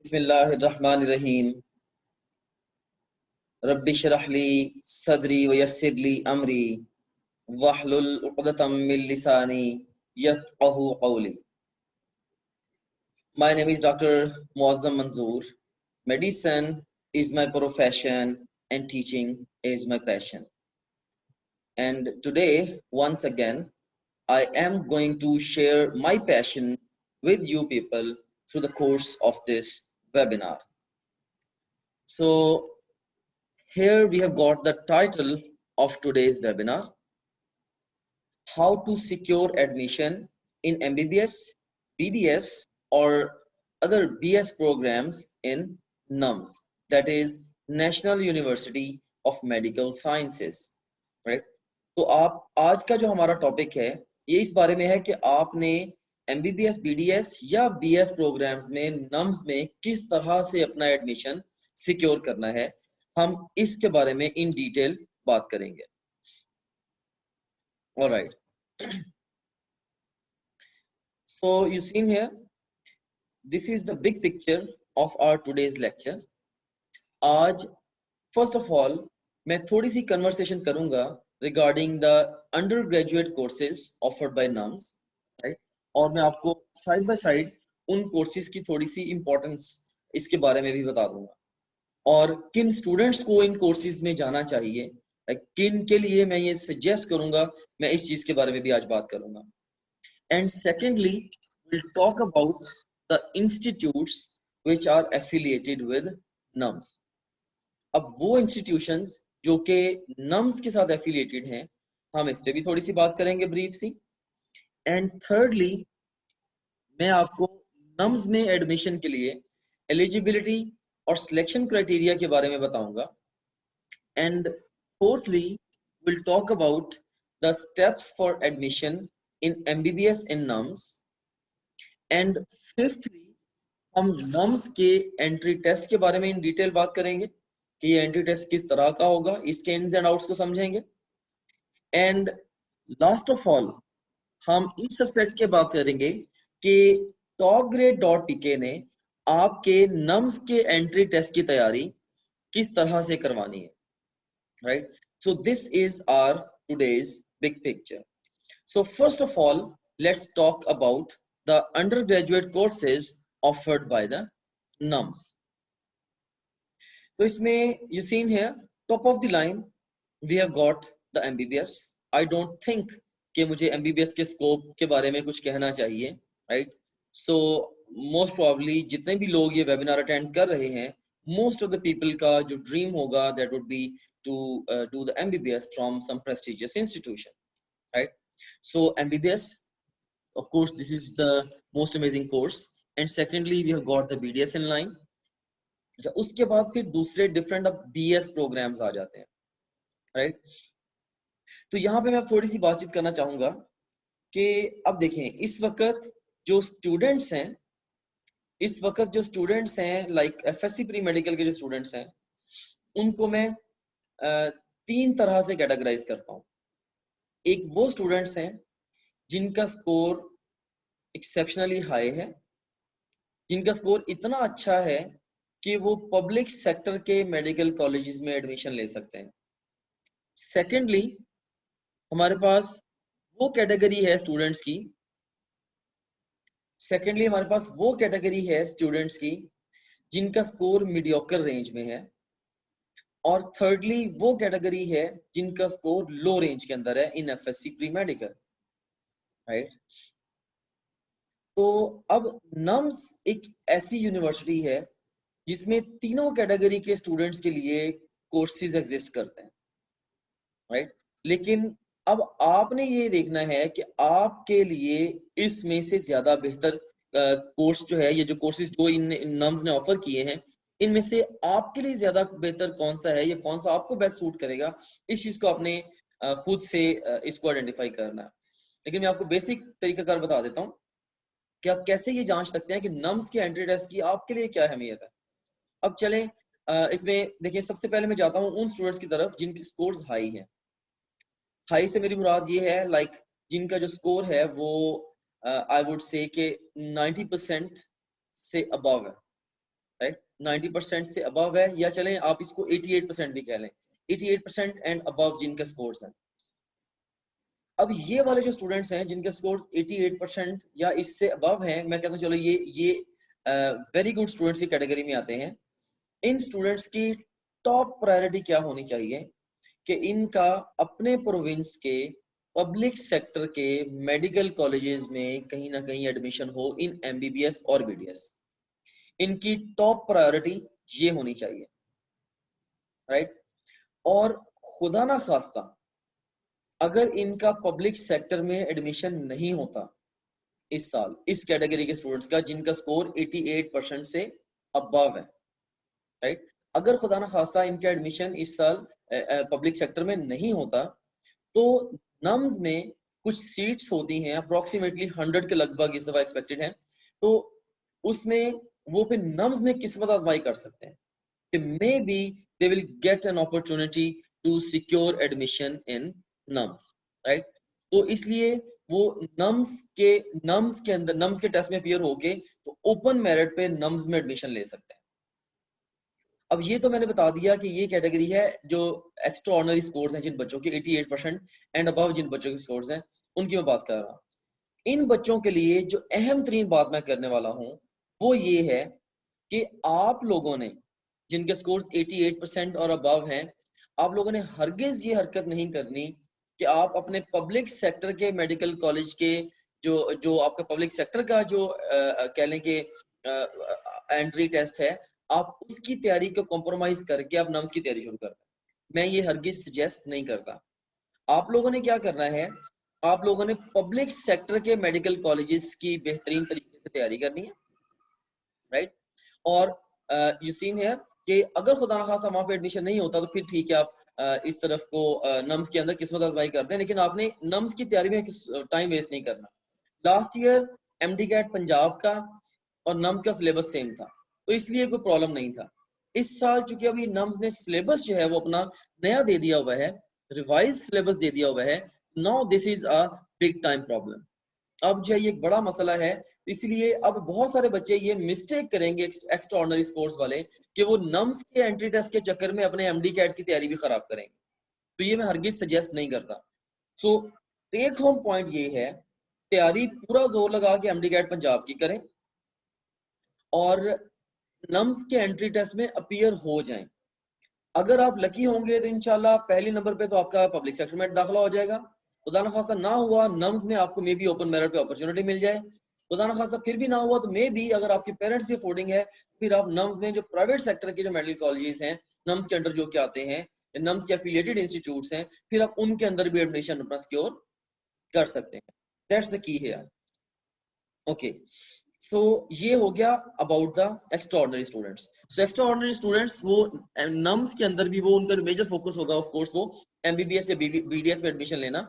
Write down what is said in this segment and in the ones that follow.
बिस्मिल्लाहिर्रहमानिर्रहीम। रब्बि श्रह ली सदरी व यस्सिर ली अमरी वहलुल उक़दतम मिन लिसानी यफ़क़हू क़ौली। My name is Dr. Muazzam Manzoor. Medicine is my profession and teaching is my passion. And today, once again, I am going to share my passion with you people through the course of this webinar. So, here we have got the title of today's webinar: How to secure admission in MBBS, BDS or other BS programs in NUMS, that is National University of Medical Sciences, right? तो आप आज का जो हमारा topic है ये इस बारे में है कि आपने MBBS, BDS या BS प्रोग्राम्स में NUMS में किस तरह से अपना एडमिशन सिक्योर करना है। हम इसके बारे में इन डिटेल बात करेंगे। All right. So you seen here, this is the big picture of our today's lecture. आज first of all मैं थोड़ी सी conversation करूंगा regarding the undergraduate courses offered by NUMS, right? और मैं आपको side by side उन courses की थोड़ी सी importance इसके बारे में भी बता दूंगा और किन स्टूडेंट्स को इन कोर्सेज में जाना चाहिए, किन के लिए मैं ये सजेस्ट करूंगा, मैं इस चीज के बारे में भी आज बात करूंगा। And secondly will talk about the institutes which are affiliated with NUMS. अब वो इंस्टीट्यूशंस जो कि नम्स के साथ एफिलिएटेड हैं, हम इस पे भी थोड़ी सी बात करेंगे ब्रीफ सी। एंड थर्डली मैं आपको नम्स में एडमिशन के लिए एलिजिबिलिटी और सिलेक्शन क्राइटेरिया के बारे में बताऊंगा। And fourthly will talk about the steps for admission in MBBS in NUMS। And fifthly हम NUMS के एंट्री टेस्ट के बारे में इन डिटेल बात करेंगे कि ये एंट्री टेस्ट किस तरह का होगा, इसके इन्स एंड आउट्स को समझेंगे। एंड लास्ट ऑफ ऑल हम इस एस्पेक्ट की बात करेंगे कि topgrade.tk ने आपके NUMS के एंट्री टेस्ट की तैयारी किस तरह से करवानी है, right? So this is our today's big picture. So first of all, let's talk about the undergraduate courses offered by the NUMS. So इसमें you seen here, top of the line we have got the MBBS. I don't think कि मुझे MBBS के scope के बारे में कुछ कहना चाहिए, right? So most probably जितने भी लोग ये वेबिनार अटेंड कर रहे हैं, most of the people का जो ड्रीम होगा that would be to do the MBBS from some prestigious institution, right? So MBBS, of course, this is the most amazing course. And secondly, we have got the BDS in line. उसके बाद फिर दूसरे different अब BS programs आ जाते हैं, right? तो यहाँ पे मैं थोड़ी सी बातचीत करना चाहूंगा कि अब देखें इस वक्त जो स्टूडेंट्स हैं लाइक FSC प्री मेडिकल के जो स्टूडेंट्स हैं, उनको मैं तीन तरह से कैटेगराइज करता हूँ। एक वो स्टूडेंट्स हैं जिनका स्कोर एक्सेप्शनली हाई है, जिनका स्कोर इतना अच्छा है कि वो पब्लिक सेक्टर के मेडिकल कॉलेजेस में एडमिशन ले सकते हैं। सेकेंडली हमारे पास वो कैटेगरी है स्टूडेंट्स की जिनका स्कोर मीडियोकर रेंज में है, और थर्डली वो कैटेगरी है जिनका स्कोर लो रेंज के अंदर है इन FSC प्री मेडिकल, राइट? तो अब NUMS एक ऐसी यूनिवर्सिटी है जिसमें तीनों कैटेगरी के स्टूडेंट्स के लिए कोर्सेज एग्जिस्ट करते हैं, राइट? लेकिन अब आपने ये देखना है कि आपके लिए इसमें से ज्यादा बेहतर कोर्स जो है, ये जो कोर्सेज जो इन NUMS ने ऑफर किए हैं, इनमें से आपके लिए ज्यादा बेहतर कौन सा है, या कौन सा आपको बेस्ट सूट करेगा, इस चीज को आपने खुद से इसको आइडेंटिफाई करना है। लेकिन मैं आपको बेसिक तरीकाकार बता देता हूँ कि आप कैसे ये जांच सकते हैं कि NUMS के एंट्री टेस्ट की आपके लिए क्या अहमियत है। अब चलें इसमें देखिए, सबसे पहले मैं जाता हूँ उन स्टूडेंट्स की तरफ जिनकी स्कोर्स हाई है। हाई से मेरी मुराद ये है लाइक जिनका जो स्कोर है वो आई वुड से कि 90% से अबव है, राइट, 90% से अबव है, या चलें आप इसको 88% भी कह लें, 88% एंड अबव जिनके स्कोर्स हैं। अब ये वाले जो स्टूडेंट्स हैं जिनके स्कोर 88% या इससे अबव हैं, मैं कहता हूँ चलो ये वेरी गुड स्टूडेंट्स की कैटेगरी में आते हैं। इन स्टूडेंट्स की टॉप प्रायोरिटी क्या होनी चाहिए कि इनका अपने प्रोविंस के पब्लिक सेक्टर के मेडिकल कॉलेजेस में कहीं ना कहीं एडमिशन हो इन एमबीबीएस और बीडीएस। इनकी टॉप प्रायोरिटी ये होनी चाहिए, राइट। और खुदा ना खास्ता अगर इनका पब्लिक सेक्टर में एडमिशन नहीं होता इस साल, इस कैटेगरी के स्टूडेंट्स का जिनका स्कोर 88% से अबव है, राइट, अगर खुदा ना खास्ता इनका एडमिशन इस साल पब्लिक सेक्टर में नहीं होता, तो नम्स में कुछ सीट्स होती हैं अप्रोक्सीमेटली 100 के लगभग इस दफा एक्सपेक्टेड है, तो उसमें वो फिर नम्स में किस्मत आजमाई कर सकते हैं कि maybe they will get an opportunity to secure admission in NUMS, right. तो इसलिए वो नम्स के अंदर नम्स के टेस्ट में अपीयर होके तो ओपन मेरिट पे नम्स में एडमिशन ले सकते हैं। अब ये तो मैंने बता दिया कि ये कैटेगरी है जो एक्स्ट्रा ऑर्डिनरी स्कोर्स हैं जिन बच्चों के 88% एंड अबव जिन बच्चों के स्कोर्स हैं उनकी मैं बात कर रहा हूँ। इन बच्चों के लिए जो अहम तरीन बात मैं करने वाला हूँ वो ये है कि आप लोगों ने जिनके स्कोर्स 88% और अबव हैं, आप लोगों ने हरगिज ये हरकत नहीं करनी कि आप अपने पब्लिक सेक्टर के मेडिकल कॉलेज के जो जो आपका पब्लिक सेक्टर का जो कह लें कि एंट्री टेस्ट है, आप उसकी तैयारी को कॉम्प्रोमाइज करके आप नम्स की तैयारी शुरू कर दें। मैं ये हरगिज सजेस्ट नहीं करता। आप लोगों ने क्या करना है, आप लोगों ने पब्लिक सेक्टर के मेडिकल कॉलेजेस की बेहतरीन तरीके से तैयारी करनी है, राइट। और यू सीन हियर कि अगर खुदा ना खासा वहां पे एडमिशन नहीं होता तो फिर ठीक है, आप इस तरफ को नम्स के अंदर किस्मत आजमाई करते हैं, लेकिन आपने नम्स की तैयारी में टाइम वेस्ट नहीं करना। Last year MDCAT Punjab का और नम्स का सिलेबस सेम था, तो इसलिए कोई प्रॉब्लम नहीं था। इस साल चूंकि अभी नम्स ने सिलेबस जो है वो अपना नया दे दिया हुआ है, रिवाइज सिलेबस दे दिया हुआ है, now this is a big time problem. अब जो ये एक बड़ा मसला है, इसलिए अब बहुत सारे बच्चे ये मिस्टेक करेंगे एक्स्ट्रा ऑर्डिनरी स्कोर्स वाले कि वो नम्स के एंट्री टेस्ट के चक्कर में अपने एमडी कैट की तैयारी भी खराब करेंगे, तो ये मैं हरगिज सजेस्ट नहीं करता। सो टेक होम पॉइंट ये है, तैयारी पूरा जोर लगा के एमडी कैट पंजाब की करें और नम्स के एंट्री टेस्ट में अपीयर हो जाएं। अगर आप लकी होंगे तो इंशाल्लाह पहले नंबर पे तो आपका पब्लिक सेक्टर में दाखिला हो जाएगा। खुदा ना खासा ना हुआ नम्स में आपको मे बी ओपन मेरिट पे अपॉर्चुनिटी मिल जाए। खुदा ना खासा फिर भी ना हुआ तो मे बी अगर आपके पेरेंट्स भी अफोर्डिंग है फिर आप नम्स में जो प्राइवेट सेक्टर के जो मेडिकल कॉलेजेस हैं नम्स के अंडर जो के आते हैं, नम्स के एफिलिएटेड इंस्टीट्यूट्स हैं, फिर आप उनके अंदर भी एडमिशन अपना सिक्योर कर सकते हैं। That's the key here. Okay, so ये हो गया about the extraordinary students. So extraordinary students वो नम्स के अंदर भी वो उनका मेजर फोकस होगा ऑफ कोर्स वो एमबीबीएस या बीडीएस में एडमिशन लेना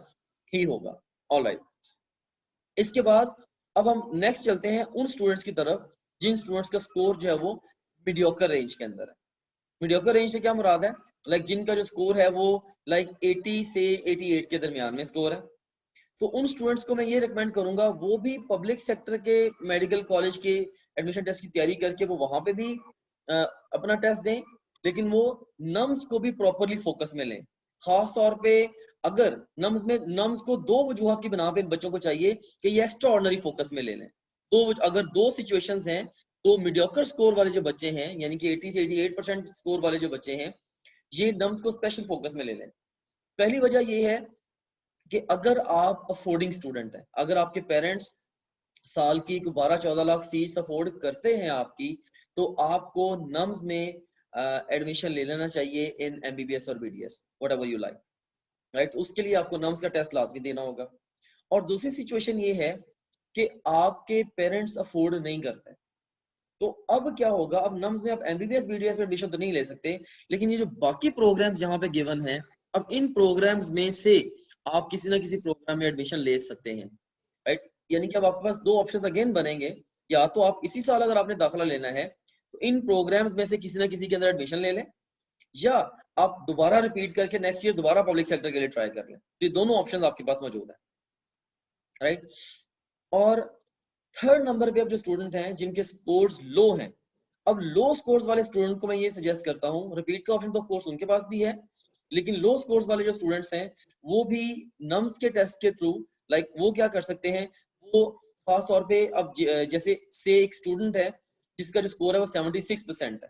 ही होगा। ऑलराइट, इसके बाद अब हम नेक्स्ट चलते हैं उन स्टूडेंट्स की तरफ जिन स्टूडेंट्स का स्कोर जो है वो मीडियोकर रेंज के अंदर है। मीडियोकर रेंज से क्या मुराद है, लाइक जिनका जो स्कोर है वो लाइक 80 से 88 के दरमियान में स्कोर है, तो उन स्टूडेंट्स को मैं ये रिकमेंड करूंगा वो भी पब्लिक सेक्टर के मेडिकल कॉलेज के एडमिशन टेस्ट की तैयारी करके वो वहां पे भी अपना टेस्ट दें, लेकिन वो नम्स को भी प्रॉपरली फोकस में लें। खास तौर पे अगर नम्स को दो वजूहत की बना पे बच्चों को चाहिए कि ये एक्स्ट्रा ऑर्डिनरी फोकस में ले लें। तो अगर दो सिचुएशंस हैं तो मीडियोकर स्कोर वाले जो बच्चे हैं यानी कि 80 से 88% स्कोर वाले जो बच्चे हैं ये नम्स को स्पेशल फोकस में ले लें। पहली वजह ये है कि अगर आप अफोर्डिंग स्टूडेंट हैं, अगर आपके पेरेंट्स साल की 12-14 लाख फीस अफोर्ड करते हैं आपकी, तो आपको नम्स में एडमिशन ले लेना चाहिए इन एमबीबीएस और BDS whatever you like, right. उसके लिए आपको नम्स का टेस्ट लाजमी देना होगा। और दूसरी सिचुएशन ये है कि आपके पेरेंट्स अफोर्ड नहीं करते, तो अब क्या होगा, अब नम्स में आप एमबीबीएस बीडीएस में एडमिशन तो नहीं ले सकते, लेकिन ये जो बाकी प्रोग्राम्स यहाँ पे गिवन है, अब इन प्रोग्राम्स में से आप किसी ना किसी प्रोग्राम में एडमिशन ले सकते हैं, राइट। यानी कि अब आपके पास दो ऑप्शन अगेन बनेंगे, या तो आप इसी साल अगर आपने दाखिला लेना है तो इन प्रोग्राम्स में से किसी ना किसी के अंदर एडमिशन ले लें, या आप दोबारा रिपीट करके नेक्स्ट ईयर दोबारा पब्लिक सेक्टर के लिए ट्राई कर लें। तो ये दोनों ऑप्शन आपके पास मौजूद है, राइट। और थर्ड नंबर पे अब जो स्टूडेंट हैं जिनके स्कोर्स लो हैं, अब लो स्कोर्स वाले स्टूडेंट को मैं ये सजेस्ट करता हूँ, रिपीट का ऑप्शन तो ऑफ कोर्स उनके पास भी है, लेकिन लो स्कोर्स वाले जो स्टूडेंट्स हैं वो भी नम्स के टेस्ट के थ्रू लाइक वो क्या कर सकते हैं, वो खास तौर पे अब जैसे से एक स्टूडेंट है जिसका जो स्कोर है वो 76% है।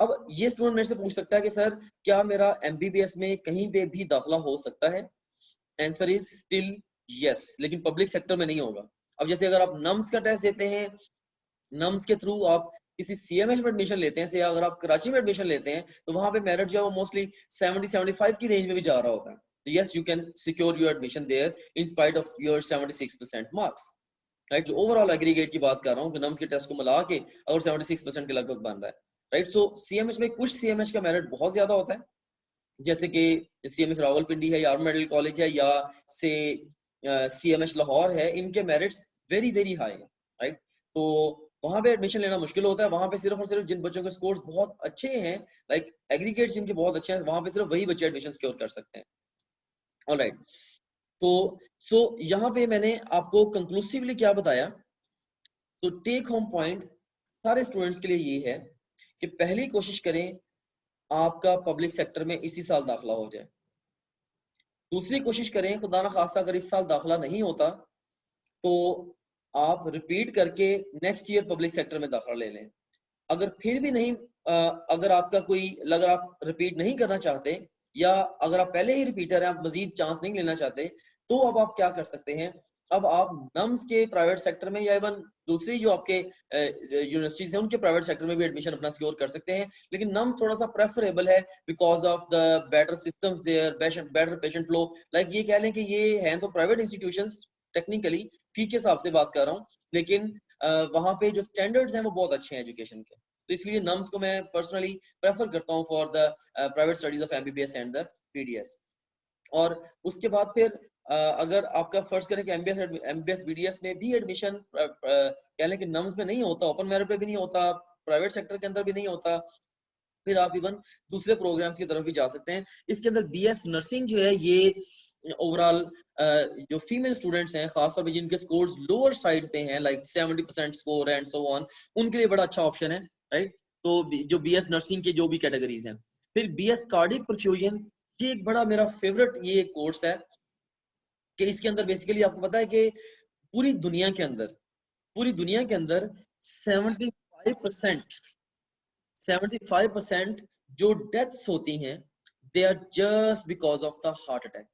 अब ये स्टूडेंट मेरे से पूछ सकता है कि सर क्या मेरा एमबीबीएस में कहीं पे भी दाखिला हो सकता है? आंसर इज स्टिल यस, लेकिन पब्लिक सेक्टर में नहीं होगा। अब जैसे अगर आप नम्स का टेस्ट देते हैं, नम्स के थ्रू आप किसी सीएमएच में एडमिशन लेते हैं, से अगर आप कराची में एडमिशन लेते हैं तो वहां पे मेरिट जो है वो मोस्टली 70-75 की रेंज में भी जा रहा होता है। Yes, you can secure your admission there in spite of your 76% marks, right. जो ओवरऑल एग्रीगेट की बात कर रहा हूँ कि नम्स के टेस्ट को मिला के अगर 76% के लगभग बन रहा है, राइट। सो सीएमएच में कुछ सीएमएच का मेरिट बहुत ज्यादा होता है, जैसे कि सीएमएच रावलपिंडी है या आर्मी मेडिकल कॉलेज है या से सीएमएच लाहौर है, इनके मेरिट्स वेरी वेरी हाई है, राइट। तो वहां पे एडमिशन लेना मुश्किल होता है, वहां पे सिर्फ और सिर्फ जिन बच्चों के स्कोर्स बहुत अच्छे हैं, लाइक एग्रीगेट जिनके बहुत अच्छे हैं, वहां पे सिर्फ वही बच्चे एडमिशन सिक्योर कर सकते हैं। ऑलराइट, तो सो यहाँ पे मैंने आपको कंक्लूसिवली क्या बताया, तो टेक होम पॉइंट सारे स्टूडेंट्स के लिए ये है कि पहली कोशिश करें आपका पब्लिक सेक्टर में इसी साल दाखिला हो जाए। दूसरी कोशिश करें खुदा ना खास्ता अगर इस साल दाखिला नहीं होता तो आप रिपीट करके नेक्स्ट ईयर पब्लिक सेक्टर में दाखिला ले लें। अगर फिर भी नहीं अगर आपका कोई अगर आप रिपीट नहीं करना चाहते या अगर आप पहले ही रिपीटर हैं, आप मजीद चांस नहीं लेना चाहते, तो अब आप क्या कर सकते हैं, अब आप नम्स के प्राइवेट सेक्टर में या इवन दूसरी जो आपके यूनिवर्सिटीज हैं उनके प्राइवेट सेक्टर में भी एडमिशन अपना सिक्योर कर सकते हैं। लेकिन नम्स थोड़ा सा प्रेफरेबल है because of the better systems there, better patient flow. Like ये कह लें कि ये हैं तो प्राइवेट इंस्टीट्यूशंस, टेक्निकली फी के हिसाब से बात कर रहा हूँ, लेकिन वहां पे जो स्टैंडर्ड्स हैं वो बहुत अच्छे हैं एजुकेशन के, तो इसलिए नम्स को मैं पर्सनली प्रेफर करता हूँ for the private studies of MBBS and the PDS. और उसके बाद फिर अगर आपका फर्स्ट करें कि एमबीएस बीडीएस में भी एडमिशन कह लें कि नम्स में नहीं होता, ओपन मेरिट पे भी नहीं होता, प्राइवेट सेक्टर के अंदर भी नहीं होता, फिर आप इवन दूसरे प्रोग्राम्स की तरफ भी जा सकते हैं। इसके अंदर बीएस नर्सिंग जो है ये ओवरऑल जो फीमेल स्टूडेंट्स हैं खासतौर पर जिनके स्कोर्स लोअर साइड पे हैं like 70% score and so on, उनके लिए बड़ा अच्छा ऑप्शन है, राइट। तो जो बीएस नर्सिंग के जो भी कैटेगरीज हैं, फिर बीएस कार्डियक परफ्यूजन, ये एक बड़ा मेरा फेवरेट ये कोर्स है कि इसके अंदर बेसिकली आपको पता है कि पूरी दुनिया के अंदर 75% 75% जो डेथ्स होती हैं they are just because of the heart attack,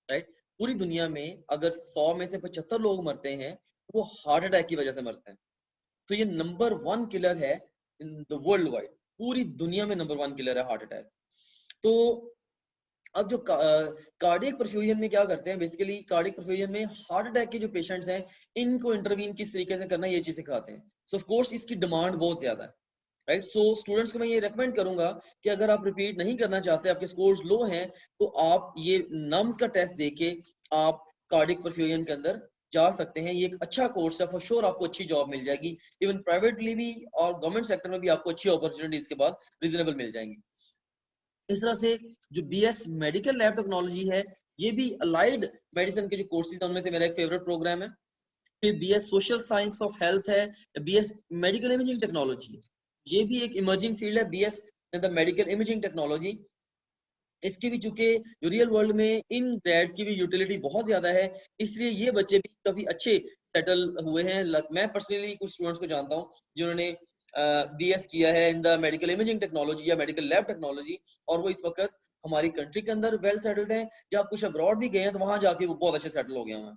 right. पूरी दुनिया में अगर 100 में से 75 लोग मरते हैं तो वो हार्ट अटैक की वजह से मरते हैं। तो ये नंबर 1 किलर है इन द वर्ल्ड वाइड, पूरी दुनिया में नंबर 1 किलर है हार्ट अटैक। तो अब जो कार्डियक परफ्यूजन में क्या करते हैं, बेसिकली कार्डियक परफ्यूजन में हार्ट अटैक के जो पेशेंट्स हैं इनको इंटरवीन किस तरीके से करना है ये चीज सिखाते हैं। सो ऑफ कोर्स इसकी डिमांड बहुत ज्यादा है, राइट। सो स्टूडेंट्स को मैं ये रेकमेंड करूंगा कि अगर आप रिपीट नहीं करना चाहते, आपके स्कोर्स लो हैं, तो आप ये नम्स का टेस्ट देके आप कार्डियक परफ्यूजन के अंदर जा सकते हैं। ये एक अच्छा कोर्स है, फॉर श्योर आपको अच्छी जॉब मिल जाएगी, इवन प्राइवेटली भी और गवर्नमेंट सेक्टर में भी आपको अच्छी अपॉर्चुनिटी इसके बाद रीजनेबल मिल जाएंगी। इस तरह से जो बीएस मेडिकल लैब टेक्नोलॉजी है, ये भी अलाइड मेडिसिन के जो कोर्सेज हैं उनमें से मेरा एक फेवरेट प्रोग्राम है। फिर BS social science of health है, बीएस मेडिकल इमेजिंग टेक्नोलॉजी, ये भी एक इमर्जिंग फील्ड है, BS the medical imaging technology. इसकी भी चूंकि जो रियल वर्ल्ड में इन ग्रेड्स की भी यूटिलिटी बहुत ज्यादा है, इसलिए ये बच्चे भी काफी अच्छे सेटल हुए हैं। मैं पर्सनली कुछ स्टूडेंट्स को जानता हूँ जिन्होंने बीएस किया है in the medical imaging technology या मेडिकल लैब टेक्नोलॉजी, और वो इस वक्त हमारी कंट्री के अंदर वेल सेटल्ड हैं, या कुछ अब्रॉड भी गए हैं तो वहां जाके वो बहुत अच्छे सेटल हो गए हैं,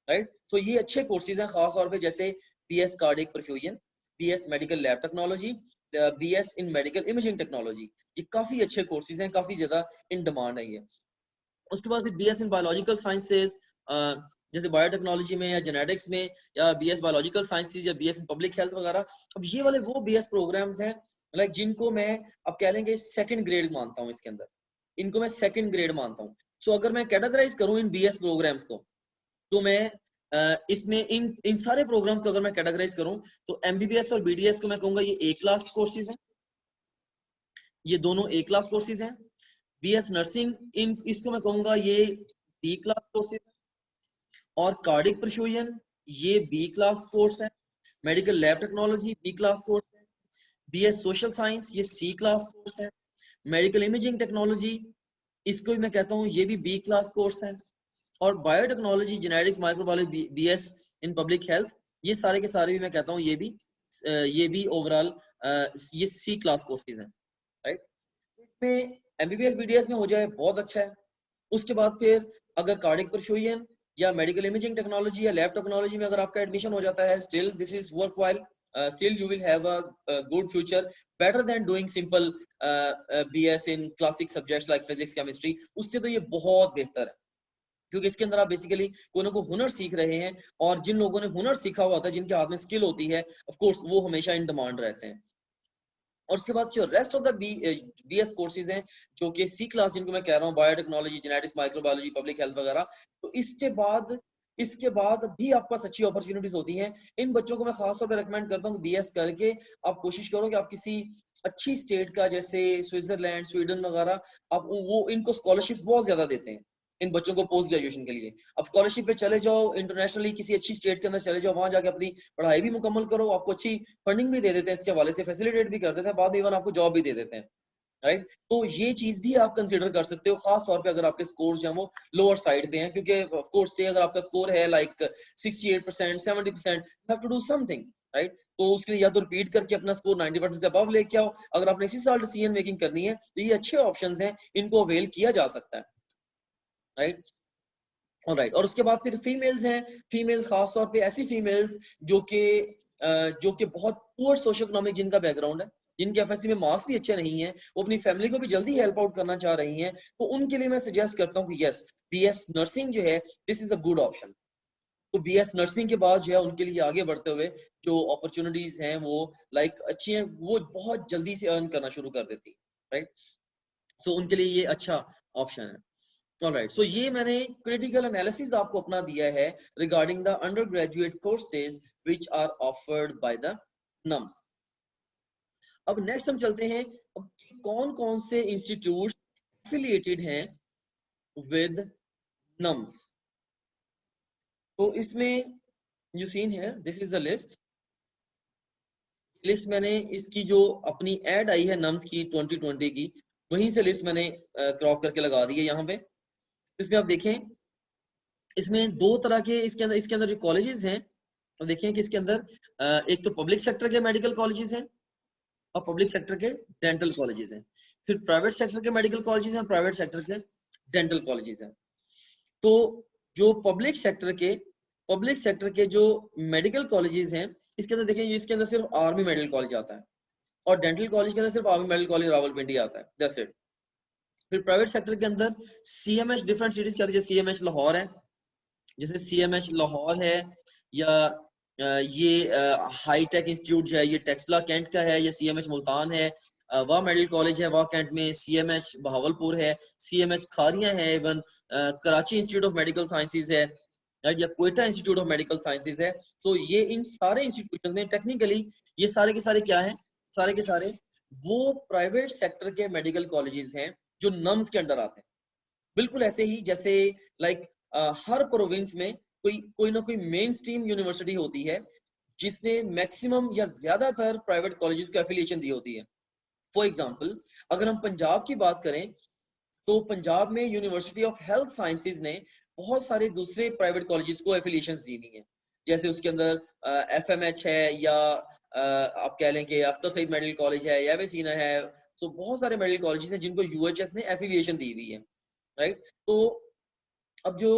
राइट। तो ये अच्छे कोर्सेज हैं खास तौर पे जैसे BS cardiac perfusion, BS medical lab technology, BS in medical imaging technology, ये काफी अच्छे कोर्सेज हैं, काफी ज्यादा इन डिमांड है ये। उसके बाद बीएस इन बायोलॉजिकल साइंसेज, जैसे बायोटेक्नोलॉजी में या जेनेटिक्स में, या बीएस बायोलॉजिकल साइंसेज या बीएस इन पब्लिक हेल्थ वगैरह। अब ये वाले वो बीएस प्रोग्राम्स हैं लाइक जिनको मैं अब कह लेंगे सेकंड ग्रेड मानता हूँ, इसके अंदर इनको मैं सेकंड ग्रेड मानता हूँ। सो अगर मैं कैटेगराइज करूँ इन बीएस प्रोग्राम्स को, तो मैं इसमें इन सारे प्रोग्राम्स को अगर मैं कैटेगराइज करूं तो एमबीबीएस और बीडीएस को मैं कहूंगा ये ए क्लास कोर्सेज हैं, ये दोनों ए क्लास कोर्सेज हैं। बीएस नर्सिंग इन इसको मैं कहूंगा ये बी क्लास कोर्सेज है, और कार्डिक परफ्यूजन ये बी क्लास कोर्स है, medical lab technology B class course है, BS सोशल साइंस ये C क्लास कोर्स है। मेडिकल इमेजिंग टेक्नोलॉजी इसको भी मैं कहता हूँ ये भी B क्लास कोर्स है। और biotechnology genetics microbiology BS in public health ये सारे के सारे भी मैं कहता हूँ ये भी ओवरऑल ये C क्लास कोर्सेज हैं, राइट। इसमें MBBS BDS में हो जाए बहुत अच्छा है। उसके बाद फिर अगर कार्डियक परफ्यूजन या मेडिकल इमेजिंग टेक्नोलॉजी या लैब टेक्नोलॉजी में अगर आपका एडमिशन हो जाता है, still this is worthwhile, still you will have a good future better than doing simple BS in classic subjects like physics chemistry। उससे तो ये बहुत बेहतर है क्योंकि इसके अंदर आप बेसिकली कोई ना कोई हुनर सीख रहे हैं और जिन लोगों ने हुनर सीखा हुआ होता है, जिनके हाथ में स्किल होती है, ऑफ कोर्स वो हमेशा इन डिमांड रहते हैं। और उसके बाद जो rest of the BS courses हैं जो कि C क्लास जिनको मैं कह रहा हूँ, biotechnology genetics microbiology public health वगैरह, तो इसके बाद भी आपके पास अच्छी अपॉर्चुनिटीज होती हैं। इन बच्चों को मैं खासतौर पर रिकमेंड करता हूँ कि BS करके आप कोशिश करो कि आप किसी अच्छी स्टेट का, जैसे स्विट्जरलैंड स्वीडन वगैरह, आप वो इनको स्कॉलरशिप बहुत ज्यादा देते हैं इन बच्चों को पोस्ट ग्रेजुएशन के लिए। अब स्कॉलरशिप पे चले जाओ, इंटरनेशनली किसी अच्छी स्टेट के अंदर चले जाओ, वहां जाके अपनी पढ़ाई भी मुकम्मल करो, आपको अच्छी फंडिंग भी दे देते हैं, इसके हवाले से फैसिलिटेट भी कर देते हैं, बाद में इवन आपको जॉब भी दे देते हैं, राइट। तो ये चीज भी आप कंसिडर कर सकते हो, खास तौर पे अगर आपके स्कोर जो है वो लोअर साइड पे हैं, क्योंकि ऑफ कोर्स से अगर आपका स्कोर है like 68% 70%, you have to do something, right. तो उसके लिए या तो रिपीट करके अपना स्कोर 90% से अबव लेके आओ। अगर आपने इसी साल डिसीजन मेकिंग करनी है तो ये अच्छे ऑप्शंस हैं, इनको अवेल किया जा सकता है, राइट। ऑलराइट, और उसके बाद फिर फीमेल्स हैं। फीमेल्स खास तौर पे ऐसी फीमेल्स जो कि बहुत पुअर सोशो इकोनॉमिक जिनका बैकग्राउंड है, जिनके एफएससी में मार्क्स भी अच्छे नहीं है, वो अपनी फैमिली को भी जल्दी हेल्प आउट करना चाह रही हैं, तो उनके लिए मैं सजेस्ट करता हूँ कि यस, BS नर्सिंग जो है this is a good option. तो BS नर्सिंग के बाद जो है उनके लिए आगे बढ़ते हुए जो अपॉर्चुनिटीज हैं वो लाइक अच्छी हैं, वो बहुत जल्दी से अर्न करना शुरू कर देती है, राइट। सो उनके लिए ये अच्छा ऑप्शन है। ऑलराइट, सो ये मैंने क्रिटिकल एनालिसिस आपको अपना दिया है regarding the undergraduate courses which are offered by the NUMS. अब नेक्स्ट हम चलते हैं, अब कौन कौन से इंस्टीट्यूट एफिलिएटेड हैं विद नम्स। तो इसमें जो सीन है, दिस इज द लिस्ट मैंने इसकी जो अपनी एड आई है नम्स की 2020 की, वहीं से लिस्ट मैंने क्रॉप करके लगा दी है यहाँ पे। इसमें आप देखें, इसमें दो तरह के इसके अंदर जो कॉलेजेस हैं, तो देखें कि इसके अंदर एक तो पब्लिक सेक्टर के मेडिकल कॉलेजेस हैं और पब्लिक सेक्टर के डेंटल कॉलेजेस हैं, फिर प्राइवेट सेक्टर के मेडिकल कॉलेजेस हैं और प्राइवेट सेक्टर के डेंटल कॉलेजेस हैं। तो जो पब्लिक सेक्टर के जो मेडिकल कॉलेजेस हैं, इसके अंदर देखें, इसके अंदर सिर्फ आर्मी मेडिकल कॉलेज आता है और डेंटल कॉलेज के अंदर सिर्फ आर्मी मेडिकल कॉलेज रावलपिंडी आता है, दैट्स इट। फिर प्राइवेट सेक्टर के अंदर CMH डिफरेंट सिटीज के अंदर, CMH लाहौर है, जैसे CMH लाहौर है, या ये हाईटेक इंस्टीट्यूट जो है ये टेक्सला कैंट का है, या CMH मुल्तान है, वाह मेडिकल कॉलेज है वाह कैंट में, CMH बहावलपुर है, CMH खारियां है, even Karachi institute of medical sciences है, राइट, या Quetta institute of medical sciences है। तो ये इन सारे इंस्टीट्यूशन में टेक्निकली ये सारे के सारे क्या हैं, सारे के सारे वो प्राइवेट सेक्टर के मेडिकल कॉलेजेस हैं जो नम्स के अंडर आते हैं। बिल्कुल ऐसे ही जैसे लाइक हर प्रोविंस में कोई ना कोई मेन स्ट्रीम यूनिवर्सिटी होती है जिसने मैक्सिमम या ज्यादातर प्राइवेट कॉलेजेस को एफिलिएशन दी होती है। फॉर एग्जांपल, अगर हम पंजाब की बात करें तो पंजाब में यूनिवर्सिटी ऑफ हेल्थ साइंसेज ने बहुत सारे दूसरे प्राइवेट कॉलेजेस को एफिलिएशंस दी हुई हैं, जैसे उसके अंदर FMH है, या आप कह लें कि अख्तर सईद मेडिकल कॉलेज है, या वेसीना है। सो बहुत सारे मेडिकल कॉलेजेस हैं जिनको UHS ने एफिलिएशन दी हुई है, राइट। तो अब जो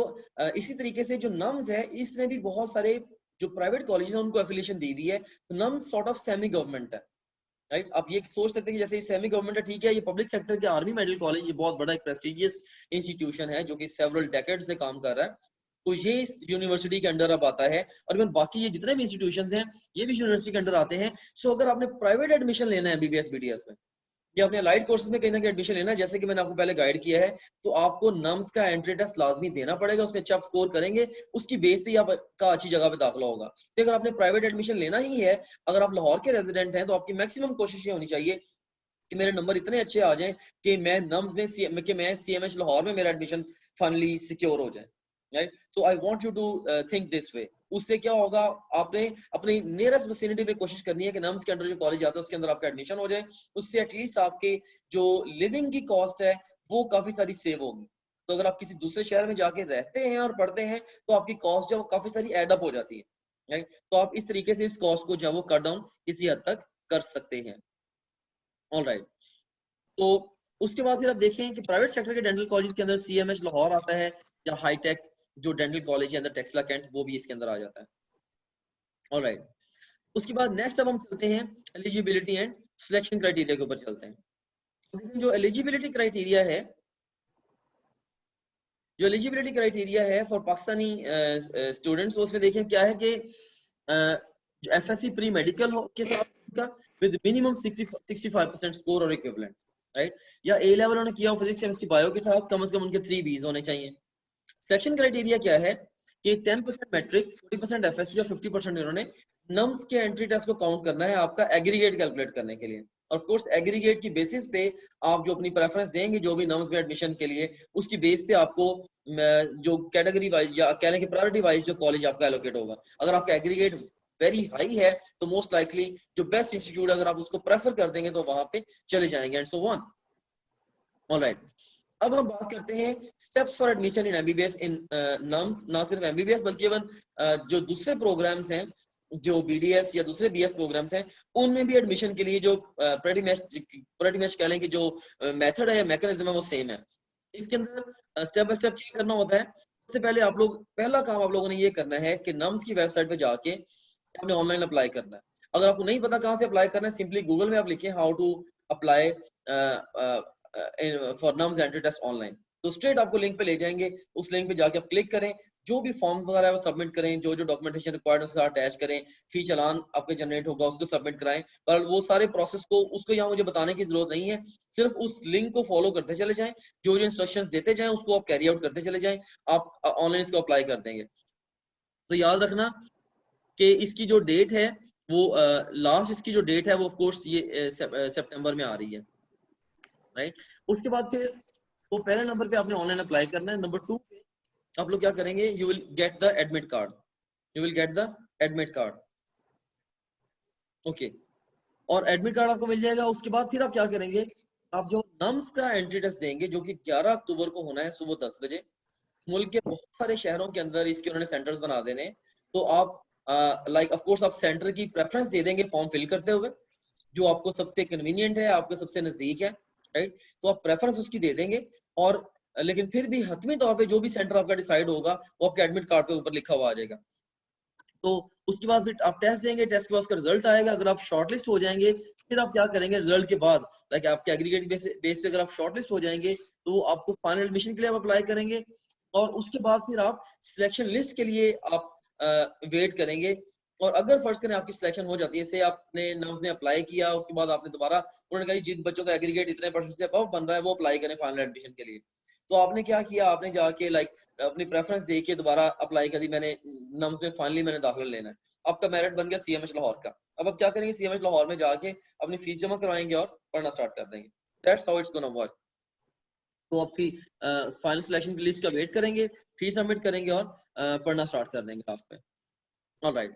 इसी तरीके से जो नम्स है, इसने भी बहुत सारे जो प्राइवेट कॉलेज हैं उनको एफिलिएशन दी हुई है। तो nums sort of semi government है, राइट। आप ये सोच सकते हैं कि जैसे ये सेमी गवर्नमेंट है, ठीक है, ये पब्लिक सेक्टर के आर्मी मेडिकल कॉलेज ये बहुत बड़ा एक प्रेस्टिजियस इंस्टीट्यूशन है जो कि सेवरल डेकेड से काम कर रहा है, तो ये इस यूनिवर्सिटी के अंडर अब आता है। और इवन बाकी ये जितने भी इंस्टीट्यूशंस हैं ये भी यूनिवर्सिटी के अंडर आते हैं। सो अगर आपने प्राइवेट एडमिशन लेना है BBS BDS में, या अपने लाइट कोर्सेज में कहीं ना कहीं एडमिशन लेना है, जैसे कि मैंने आपको पहले गाइड किया है, तो आपको नम्स का एंट्री टेस्ट लाजमी देना पड़ेगा, उसमें अच्छा आप स्कोर करेंगे, उसकी बेस पे आपका अच्छी जगह पे दाखिला होगा। तो अगर आपने प्राइवेट एडमिशन लेना ही है, अगर आप लाहौर के रेजिडेंट हैं, तो आपकी मैक्सिमम कोशिश ये होनी चाहिए कि मेरे नंबर इतने अच्छे आ जाएं कि मैं नम्स में कि मैं CMH लाहौर में मेरा एडमिशन फाइनली सिक्योर हो जाए, right? So I want you to think this way. उससे क्या होगा, आपने अपनी नियरेस्ट विसिनिटी में कोशिश करनी है कि नम्स के अंडर जो कॉलेज आता है उसके अंदर आपका एडमिशन हो जाए। उससे एटलीस्ट आपके जो लिविंग की कॉस्ट है वो काफी सारी सेव होगी। तो अगर आप किसी दूसरे शहर में जाके रहते हैं और पढ़ते हैं तो आपकी कॉस्ट जो काफी सारी एड अप हो जाती है, राइट? तो आप इस तरीके से इस कॉस्ट को जो है वो कट डाउन किसी हद तक कर सकते हैं। ऑलराइट, तो उसके बाद फिर आप देखें कि प्राइवेट सेक्टर के डेंटल कॉलेज के अंदर सीएमएच लाहौर आता है, या हाईटेक जो डेंटल कॉलेज है अंदर टेक्सला कैंट, वो भी इसके अंदर आ जाता है। ऑलराइट, उसके बाद नेक्स्ट अब हम चलते हैं एलिजिबिलिटी एंड सिलेक्शन क्राइटेरिया के ऊपर चलते हैं। जो एलिजिबिलिटी क्राइटेरिया है, जो एलिजिबिलिटी क्राइटेरिया है फॉर पाकिस्तानी स्टूडेंट्स, उसमें देखें क्या है कि जो एफएससी प्री मेडिकल के साथ का विद मिनिमम 65% स्कोर और इक्विवेलेंट, राइट? या ए लेवल उन्होंने किया फिजिक्स केमिस्ट्री बायो के साथ कम से कम उनके 3 Bs होने चाहिए। सिलेक्शन क्राइटेरिया क्या है कि 10% मैट्रिक, 40% एफएससी और 50% इन्होंने नम्स के एंट्री टेस्ट को काउंट करना है आपका एग्रीगेट कैलकुलेट करने के लिए। ऑफ कोर्स एग्रीगेट की बेसिस पे आप जो अपनी प्रेफरेंस देंगे जो भी नम्स में एडमिशन के लिए, उसकी बेस पे आपको जो कैटेगरी वाइज या कहने की प्रायोरिटी वाइज जो कॉलेज आपका एलोकेट होगा। अगर आपका एग्रीगेट वेरी हाई है तो मोस्ट लाइकली जो बेस्ट इंस्टीट्यूट अगर आप उसको प्रेफर कर देंगे तो वहां पे चले जाएंगे, एंड सो ऑन। ऑलराइट, अब हम बात करते हैं steps for admission in MBBS in nums. ना सिर्फ एमबीबीएस बल्कि इवन जो दूसरे प्रोग्राम्स हैं, जो बीडीएस या दूसरे बीएस प्रोग्राम्स हैं, उनमें भी एडमिशन के लिए जो प्रेटी मैच कह लें कि जो मेथड है, मैकेनिज्म है, वो सेम है। इसके अंदर स्टेप बाय स्टेप क्या करना होता है। सबसे पहले आप लोग, पहला काम आप लोगों ने ये करना है कि नम्स की वेबसाइट पे जाके आपने ऑनलाइन अप्लाई करना है। अगर आपको नहीं पता कहाँ से अप्लाई करना है, सिंपली गूगल में आप लिखें how to apply for NUMS entry test online, तो स्ट्रेट आपको लिंक पे ले जाएंगे। उस लिंक पे जाके आप क्लिक करें, जो भी फॉर्म्स वगैरह है वो सबमिट करें, जो जो डॉक्यूमेंटेशन रिक्वायर्ड है उसके साथ अटैच करें, फी चालान आपके जनरेट होगा उसको सबमिट कराएं। पर वो सारे प्रोसेस को उसको यहाँ मुझे बताने की जरूरत नहीं है, सिर्फ उस लिंक को फॉलो करते चले जाएं, जो जो इंस्ट्रक्शंस देते जाएं उसको आप कैरी आउट करते चले जाएं, आप ऑनलाइन इसको अप्लाई कर देंगे। तो याद रखना कि इसकी जो डेट है वो लास्ट इसकी जो डेट है वो ऑफ कोर्स ये सितंबर में आ रही है, राइट? उसके बाद फिर वो पहले नंबर पे आपने ऑनलाइन अप्लाई करना है। नंबर 2 पे आप लोग क्या करेंगे, you will get the admit card, you will get the admit card, okay. और एडमिट कार्ड आपको मिल जाएगा। उसके बाद फिर आप क्या करेंगे, आप जो नम्स का एंट्री टेस्ट देंगे जो कि 11 अक्टूबर को होना है सुबह 10 बजे, मुल्क के बहुत सारे शहरों के अंदर इसके उन्होंने सेंटर्स बना देने। तो आप लाइक ऑफ कोर्स आप सेंटर की प्रेफरेंस दे देंगे फॉर्म फिल करते हुए, जो आपको सबसे कन्वीनियंट है, आपको सबसे नजदीक है, राइट? तो आप प्रेफरेंस उसकी दे देंगे। और लेकिन फिर भी हतमी तौर पे जो भी सेंटर आपका डिसाइड होगा वो आपके एडमिट कार्ड पे ऊपर लिखा हुआ आ जाएगा। तो उसके बाद फिर आप टेस्ट देंगे, टेस्ट के बाद उसका रिजल्ट आएगा। अगर आप शॉर्टलिस्ट हो जाएंगे फिर आप क्या करेंगे, रिजल्ट के बाद लाइक आपके एग्रीगेट बेस पे अगर आप शॉर्टलिस्ट हो जाएंगे तो आपको फाइनल एडमिशन के लिए आप अप्लाई करेंगे। और उसके बाद फिर आप सिलेक्शन लिस्ट के लिए आप वेट करेंगे। और अगर फर्ज करें आपकी सिलेक्शन हो जाती है, से आपने नम्स में अप्लाई किया, उसके बाद आपने दोबारा, उन्होंने कहा जिन बच्चों का एग्रीगेट इतने परसेंट से अबव बन रहा है वो अप्लाई करें फाइनल एडमिशन के लिए, तो आपने क्या किया, आपने जाके लाइक अपनी प्रेफरेंस दे के दोबारा अप्लाई कर दी, मैंने नम्स में फाइनली मैंने दाखिला लेना है, आपका मेरिट बन गया सीएमएच लाहौर का। अब आप क्या करेंगे, सीएमएच लाहौर में जाके अपनी फीस जमा करवाएंगे और पढ़ना स्टार्ट कर देंगे। That's how it's gonna work. तो आप फाइनल सिलेक्शन की लिस्ट का वेट करेंगे, फीस सबमिट करेंगे और पढ़ना स्टार्ट कर देंगे आप पे। Alright,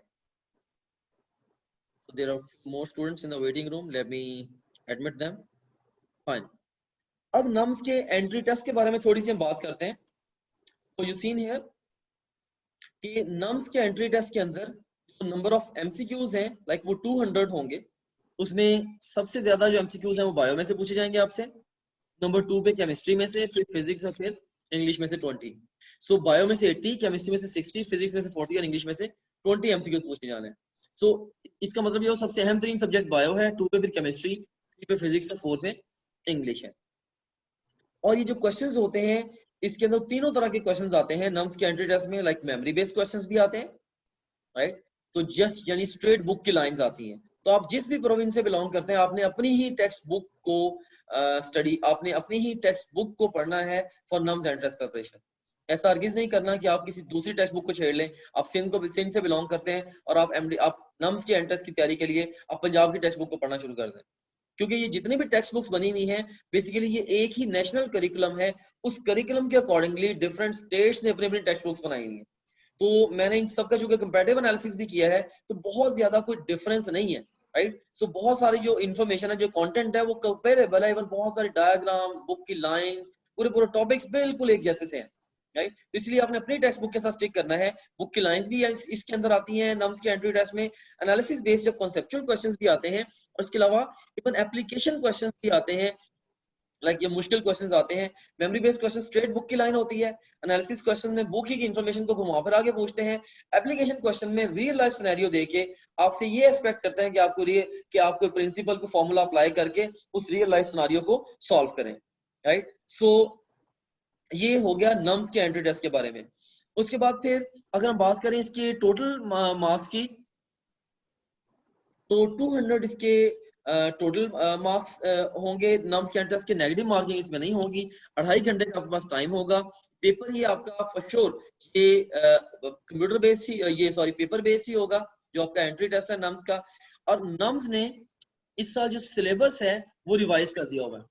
so there are more students in the waiting room, let me admit them. Fine. अब नम्स के एंट्री टेस्ट के बारे में थोड़ी सी हम बात करते हैं। तो यू सीन हियर कि नम्स के एंट्री टेस्ट के अंदर जो नंबर ऑफ एमसीक्यूज हैं लाइक वो 200 होंगे। उसमें सबसे ज्यादा जो एमसीक्यूज हैं वो बायो में से पूछे जाएंगे आपसे, नंबर 2 पे केमिस्ट्री में से, फिर फिजिक्स और फिर इंग्लिश में से 20। सो बायो में से 80, केमिस्ट्री में से 60, फिजिक्स में से 40 और इंग्लिश में से 20 एमसीक्यूज पूछे जाने हैं। सो इसका मतलब ये सबसे अहम तरीन सब्जेक्ट बायो है, 2 पे फिर केमिस्ट्री, 3 पे फिजिक्स और 4 पे इंग्लिश है। और ये जो क्वेश्चंस होते हैं इसके अंदर तीनों तरह के क्वेश्चंस आते हैं नम्स के एंट्री टेस्ट में, लाइक मेमोरी बेस्ड क्वेश्चंस भी आते हैं, राइट? तो जस्ट यानी स्ट्रेट बुक की लाइंस आती हैं। तो आप जिस भी प्रोविंस से बिलोंग करते हैं आपने अपनी ही टेक्स्ट बुक को स्टडी, आपने अपनी ही टेक्स्ट बुक को पढ़ना है for NUMS and test preparation. ऐसा हरगिज नहीं करना कि आप किसी दूसरी टेक्स्ट बुक को छेड़ लें। आप सिंध से बिलोंग करते हैं और आप नम्स के एंट्रेंस की तैयारी के लिए आप पंजाब की टेक्स्ट बुक को पढ़ना शुरू कर दें, क्योंकि ये जितनी भी टेक्स्ट बुक्स बनी हुई हैं बेसिकली ये एक ही नेशनल करिकुलम है, उस करिकुलम के अकॉर्डिंगली डिफरेंट स्टेट्स ने अपनी अपनी टेक्स्ट बुक्स बनाई हुई हैं। तो मैंने इन सबका जो कंपैरेटिव एनालिसिस भी किया है तो बहुत ज्यादा कोई डिफरेंस नहीं है, राइट। सो बहुत सारी जो इन्फॉर्मेशन है, जो कंटेंट है वो कंपेरेबल है, इवन बहुत सारे डायग्राम्स, बुक की लाइंस, पूरे पूरे टॉपिक्स बिल्कुल एक जैसे से हैं, राइट। तो इसलिए आपने अपनी टेक्स्ट बुक के साथ स्टिक करना है। बुक की लाइंस भी इसके अंदर आती हैं नम्स के एंट्री टेस्ट में, एनालिसिस बेस्ड जब कॉन्सेप्चुअल क्वेश्चंस भी आते हैं, और इसके अलावा इवन एप्लीकेशन क्वेश्चंस भी आते हैं, लाइक ये मुश्किल क्वेश्चंस आते हैं। Memory based question straight book की लाइन होती है, एनालिसिस क्वेश्चन में बुक की इन्फॉर्मेशन को घुमा फिरा के पूछते हैं, एप्लीकेशन क्वेश्चन में रियल लाइफ सिनेरियो देके आपसे ये एक्सपेक्ट करते हैं कि आप कोई प्रिंसिपल को फॉर्मूला अप्लाई करके उस रियल लाइफ सिनेरियो को सॉल्व करें, राइट। सो ये हो गया नम्स के एंट्री टेस्ट के बारे में। उसके बाद फिर अगर हम बात करें इसके टोटल मार्क्स की, तो 200 इसके टोटल मार्क्स होंगे नम्स के एंट्री टेस्ट के, नेगेटिव मार्किंग इसमें नहीं होगी, 2.5 घंटे का आपके पास टाइम होगा। पेपर ये आपका फॉर श्योर ये कंप्यूटर बेस्ड ही, ये सॉरी पेपर बेस्ड ही होगा जो आपका एंट्री टेस्ट है नम्स का। और नम्स ने इस साल जो सिलेबस है वो रिवाइज कर दिया हुआ है।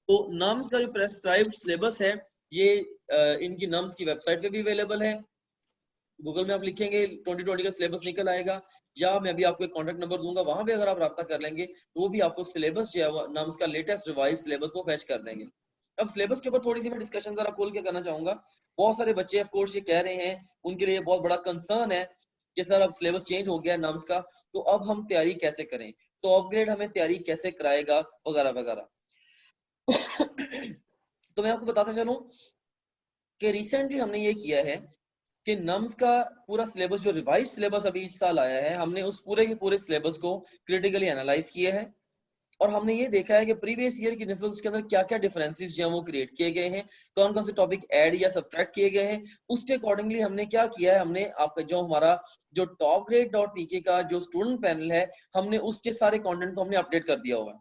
तो नम्स का जो प्रेस्क्राइब्ड सिलेबस है ये इनकी नम्स की वेबसाइट पे भी अवेलेबल है। गूगल में आप लिखेंगे 2020 का सिलेबस निकल आएगा, या मैं भी आपको एक कॉन्टेक्ट नंबर दूंगा, वहां पे अगर आप राब्ता कर लेंगे तो वो भी आपको सिलेबस जो है नम्स का लेटेस्ट रिवाइज सिलेबस वो फैच कर देंगे। अब सिलेबस के ऊपर थोड़ी सी मैं डिस्कशन जरा खोल के करना चाहूंगा। बहुत सारे बच्चे ऑफ कोर्स ये कह रहे हैं, उनके लिए बहुत बड़ा कंसर्न है कि सर अब सिलेबस चेंज हो गया है नम्स का, तो अब हम तैयारी कैसे करें, तो अपग्रेड हमें तैयारी कैसे कराएगा वगैरह वगैरह। तो मैं आपको बताता चलूं कि रिसेंटली हमने ये किया है कि नम्स का पूरा सिलेबस जो रिवाइज सिलेबस अभी इस साल आया है, हमने उस पूरे के पूरे सिलेबस को क्रिटिकली एनालाइज किया है, और हमने ये देखा है कि प्रीवियस ईयर की निस्बत उसके अंदर क्या क्या डिफरेंसेस जो है वो क्रिएट किए गए हैं, कौन कौन से टॉपिक ऐड या सब्ट्रैक्ट किए गए हैं। उसके अकॉर्डिंगली हमने क्या किया है, हमने आपका जो हमारा जो टॉप ग्रेड डॉट पीके का जो स्टूडेंट पैनल है, हमने उसके सारे कंटेंट को हमने अपडेट कर दिया हुआ है,